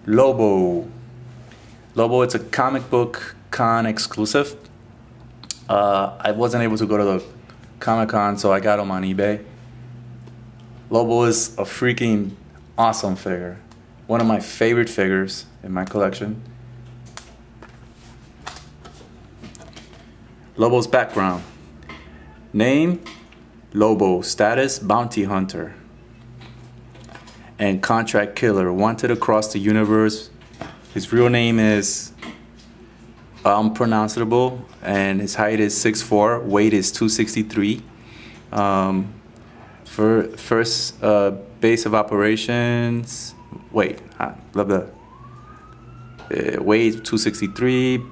Lobo. Lobo, it's a comic book con exclusive. I wasn't able to go to the Comic-Con, so I got them on eBay. Lobo is a freaking awesome figure. One of my favorite figures in my collection. Lobo's background. Name, Lobo. Status, bounty hunter. And contract killer, wanted across the universe. His real name is unpronounceable, and his height is 6'4", weight is 263. For first base of operations, weight 263.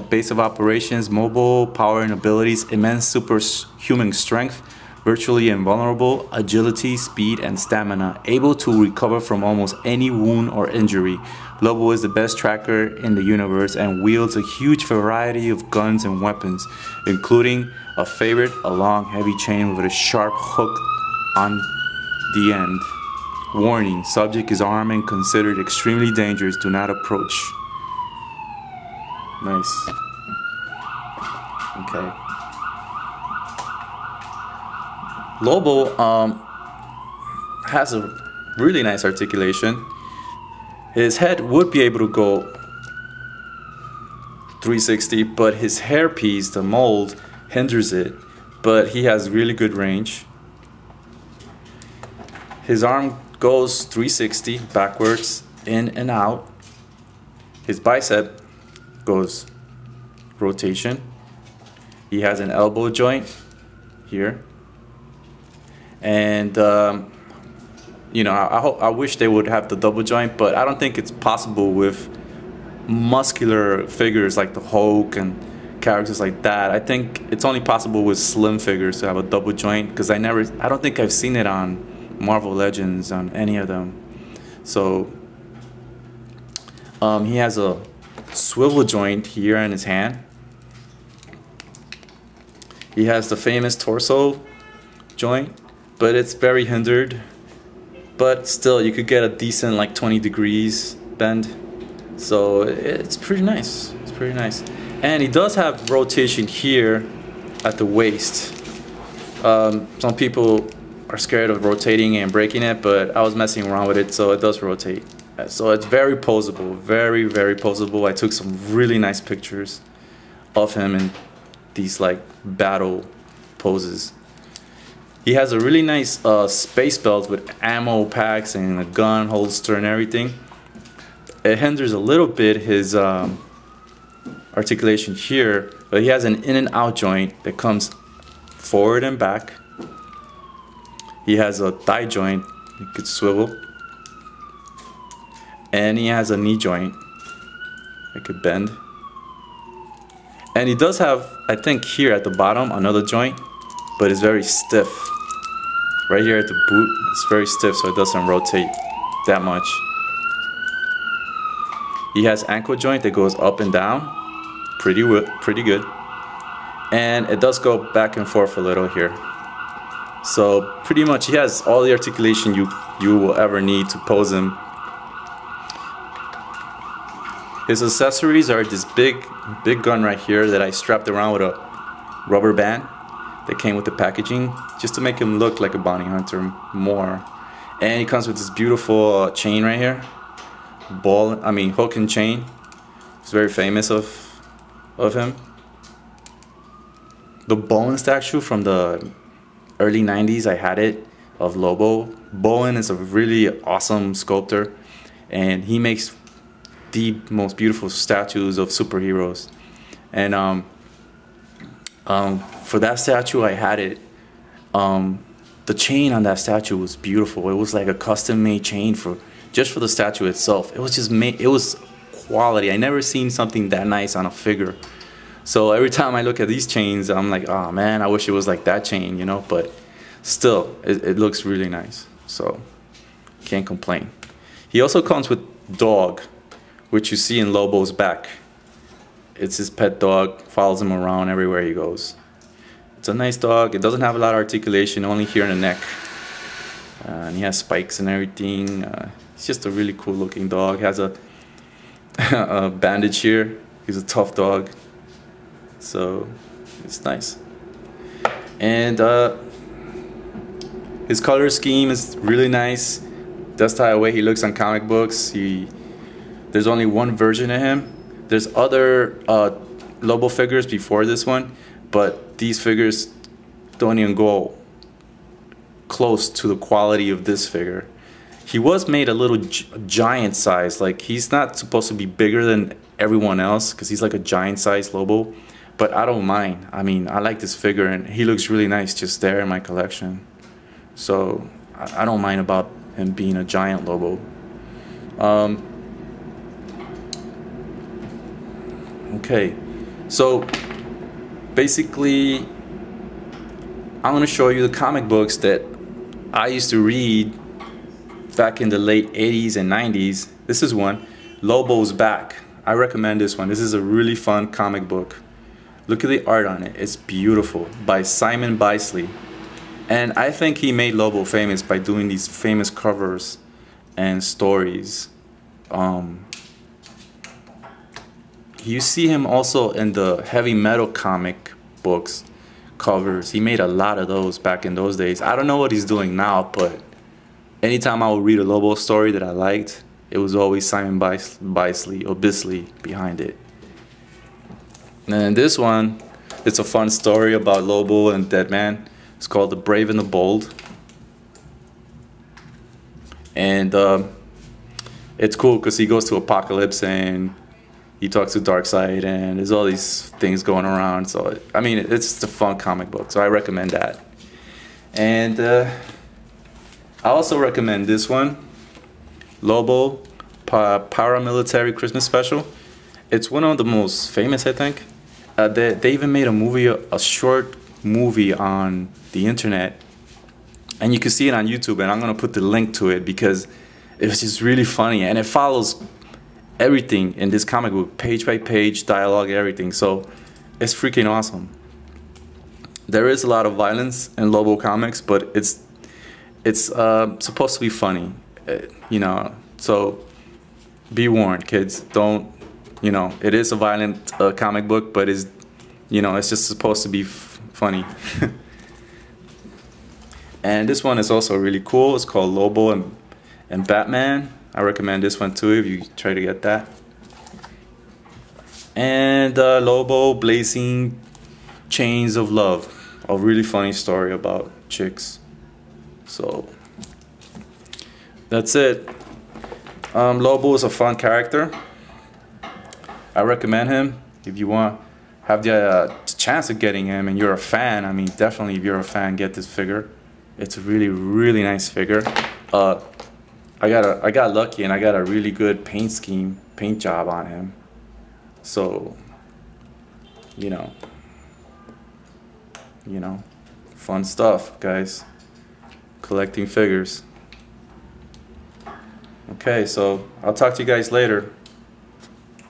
Base of operations, mobile, power and abilities, immense superhuman strength, virtually invulnerable, agility, speed, and stamina, able to recover from almost any wound or injury. Lobo is the best tracker in the universe and wields a huge variety of guns and weapons, including a favorite, a long, heavy chain with a sharp hook on the end. Warning, subject is armed and considered extremely dangerous. Do not approach. Nice. Okay. Lobo has a really nice articulation. His head would be able to go 360, but his hairpiece, the mold, hinders it. But he has really good range. His arm goes 360 backwards, in and out. His bicep goes rotation. He has an elbow joint here, and you know, I wish they would have the double joint, but I don't think it's possible with muscular figures like the Hulk and characters like that. I think it's only possible with slim figures to have a double joint, because I don't think I've seen it on Marvel Legends on any of them. So he has a swivel joint here in his hand. He has the famous torso joint, but it's very hindered. But still, you could get a decent like 20 degrees bend. So it's pretty nice. It's pretty nice. And he does have rotation here at the waist. Some people are scared of rotating and breaking it, but I was messing around with it, so it does rotate. So it's very posable, very, very posable. I took some really nice pictures of him in these like battle poses. He has a really nice space belt with ammo packs and a gun holster and everything. It hinders a little bit his articulation here, but he has an in and out joint that comes forward and back. He has a thigh joint, you could swivel. And he has a knee joint that could bend. And he does have, I think here at the bottom, another joint, but it's very stiff. Right here at the boot, it's very stiff, so it doesn't rotate that much. He has ankle joint that goes up and down, pretty good. And it does go back and forth a little here. So pretty much he has all the articulation you will ever need to pose him. His accessories are this big gun right here that I strapped around with a rubber band that came with the packaging, just to make him look like a bounty hunter more. And he comes with this beautiful chain right here, hook and chain. It's very famous of him. The Bowen statue from the early 90s, I had it, of Lobo. Bowen is a really awesome sculptor, and he makes the most beautiful statues of superheroes. And for that statue, I had it. The chain on that statue was beautiful. It was like a custom-made chain just for the statue itself. It was just made. It was quality. I never seen something that nice on a figure. So every time I look at these chains, I'm like, oh man, I wish it was like that chain, you know. But still, it looks really nice. So can't complain. He also comes with Dawg, which you see in Lobo's back. It's his pet dog, follows him around everywhere he goes. It's a nice dog. It doesn't have a lot of articulation, only here in the neck. And he has spikes and everything. It's just a really cool looking dog. Has a bandage here. He's a tough dog, so it's nice. And his color scheme is really nice. That's the way he looks on comic books. There's only one version of him. There's other Lobo figures before this one, but these figures don't even go close to the quality of this figure. He was made a little giant size. Like, he's not supposed to be bigger than everyone else because he's like a giant size Lobo, but I don't mind. I mean, I like this figure and he looks really nice just there in my collection. So I don't mind about him being a giant Lobo. Okay, so basically I'm gonna show you the comic books that I used to read back in the late 80s and 90s. This is one, Lobo's Back. I recommend this one. This is a really fun comic book. Look at the art on it. It's beautiful, by Simon Bisley. And I think he made Lobo famous by doing these famous covers and stories. You see him also in the heavy metal comic books covers. He made a lot of those back in those days. I don't know what he's doing now, but anytime I would read a Lobo story that I liked, it was always Simon Bisley or Bisley behind it. And this one, it's a fun story about Lobo and Deadman. It's called The Brave and the Bold. And it's cool because he goes to Apocalypse and he talks to Darkseid and there's all these things going around. So, I mean, it's just a fun comic book, so I recommend that. And I also recommend this one, Lobo Paramilitary Christmas Special. It's one of the most famous, I think. They even made a movie, a short movie on the internet, and you can see it on YouTube, and I'm gonna put the link to it because it was just really funny, and it follows everything in this comic book, page by page, dialogue, everything. So it's freaking awesome. There is a lot of violence in Lobo comics, but it's supposed to be funny, you know. So be warned, kids. Don't, you know, it is a violent comic book, but it's, you know, it's just supposed to be funny. And this one is also really cool. It's called Lobo and Batman. I recommend this one too if you try to get that. And Lobo Blazing Chains of Love, a really funny story about chicks. So that's it. Lobo is a fun character. I recommend him if you want have the chance of getting him and you're a fan. I mean, definitely if you're a fan, get this figure. It's a really nice figure. I got lucky and I got a really good paint job on him. So, you know, fun stuff, guys. Collecting figures. Okay, so I'll talk to you guys later.